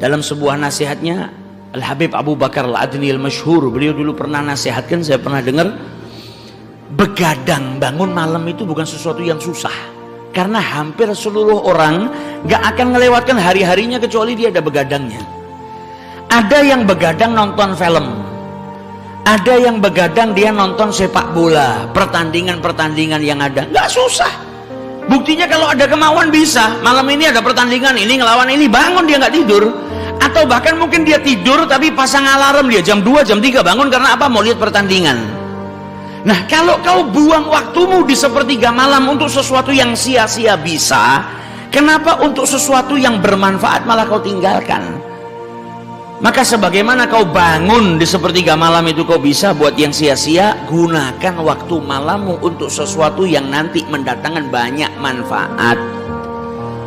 Dalam sebuah nasihatnya, Al-Habib Abu Bakar Al-Adni Al-Masyhur, beliau dulu pernah nasihatkan, saya pernah dengar, begadang bangun malam itu bukan sesuatu yang susah, karena hampir seluruh orang gak akan melewatkan hari-harinya kecuali dia ada begadangnya. Ada yang begadang nonton film, ada yang begadang dia nonton sepak bola, pertandingan-pertandingan yang ada, gak susah. Buktinya kalau ada kemauan bisa, malam ini ada pertandingan ini ngelawan ini, bangun dia nggak tidur. Atau bahkan mungkin dia tidur tapi pasang alarm, dia jam 2, jam 3 bangun karena apa? Mau lihat pertandingan. Nah, kalau kau buang waktumu di sepertiga malam untuk sesuatu yang sia-sia bisa, kenapa untuk sesuatu yang bermanfaat malah kau tinggalkan? Maka sebagaimana kau bangun di sepertiga malam itu kau bisa buat yang sia-sia, gunakan waktu malammu untuk sesuatu yang nanti mendatangkan banyak manfaat.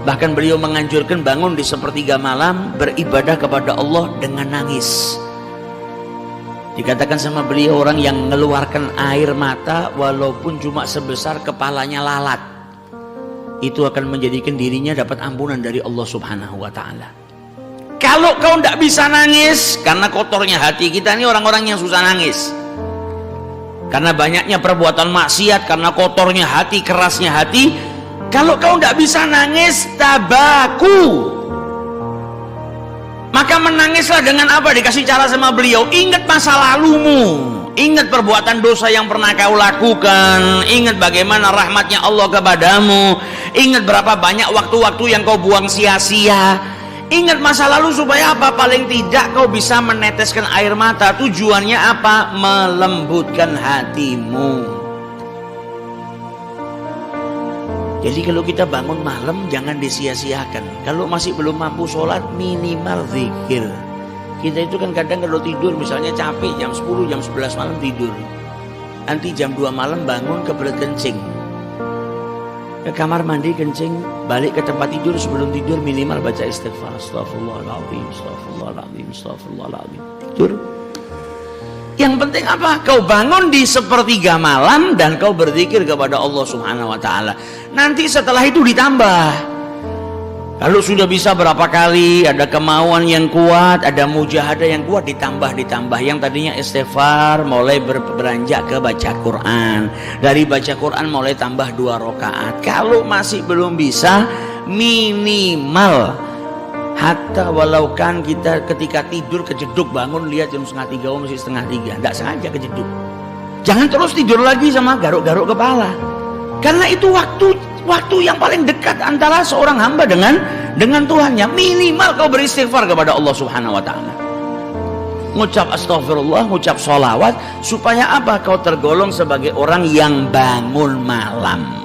Bahkan beliau menganjurkan bangun di sepertiga malam beribadah kepada Allah dengan nangis. Dikatakan sama beliau, orang yang mengeluarkan air mata walaupun cuma sebesar kepalanya lalat, itu akan menjadikan dirinya dapat ampunan dari Allah Subhanahu wa ta'ala. Kalau kau tidak bisa nangis, karena kotornya hati kita ini orang-orang yang susah nangis, karena banyaknya perbuatan maksiat, karena kotornya hati, kerasnya hati. Kalau kau tidak bisa nangis, tabaku, maka menangislah dengan apa? Dikasih cara sama beliau, ingat masa lalumu, ingat perbuatan dosa yang pernah kau lakukan, ingat bagaimana rahmatnya Allah kepadamu, ingat berapa banyak waktu-waktu yang kau buang sia-sia. Ingat masa lalu supaya apa? Paling tidak kau bisa meneteskan air mata. Tujuannya apa? Melembutkan hatimu. Jadi kalau kita bangun malam jangan disia-siakan. Kalau masih belum mampu sholat, minimal zikir. Kita itu kan kadang kalau tidur misalnya capek jam 10, jam 11 malam tidur, nanti jam 2 malam bangun kebelet kencing, ke kamar mandi kencing, balik ke tempat tidur, sebelum tidur minimal baca istighfar, astagfirullahaladzim, astagfirullahaladzim, astagfirullahaladzim, tidur. Yang penting apa? Kau bangun di sepertiga malam dan kau berzikir kepada Allah Subhanahu wa ta'ala. Nanti setelah itu ditambah. Kalau sudah bisa berapa kali, ada kemauan yang kuat, ada mujahadah yang kuat, ditambah. Yang tadinya istighfar mulai beranjak ke baca Quran. Dari baca Quran mulai tambah 2 rakaat. Kalau masih belum bisa, minimal hatta walau kan kita ketika tidur kejeduk, bangun lihat jam 2:30, masih 2:30, tidak sengaja kejeduk. Jangan terus tidur lagi sama garuk-garuk kepala, karena itu waktu yang paling dekat antara seorang hamba dengan Tuhannya. Minimal kau beristighfar kepada Allah Subhanahu wa ta'ala, ngucap astagfirullah, ngucap sholawat, supaya apa? Kau tergolong sebagai orang yang bangun malam.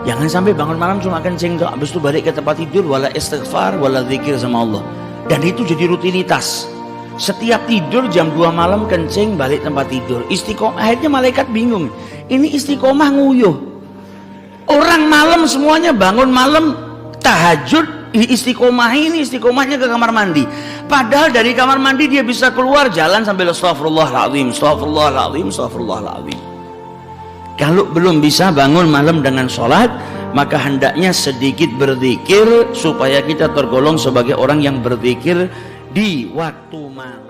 Jangan sampai bangun malam cuma kencing tuh, habis itu balik ke tempat tidur, wala istighfar, wala zikir sama Allah. Dan itu jadi rutinitas. Setiap tidur jam 2 malam kencing, balik tempat tidur, istiqomah. Akhirnya malaikat bingung, ini istiqomah nguyuh. Orang malam semuanya bangun malam, tahajud, istiqomah ini istiqomahnya ke kamar mandi. Padahal dari kamar mandi dia bisa keluar jalan sambil astagfirullahaladzim, astagfirullahaladzim, astagfirullahaladzim. Kalau belum bisa bangun malam dengan sholat, maka hendaknya sedikit berzikir supaya kita tergolong sebagai orang yang berzikir di waktu malam.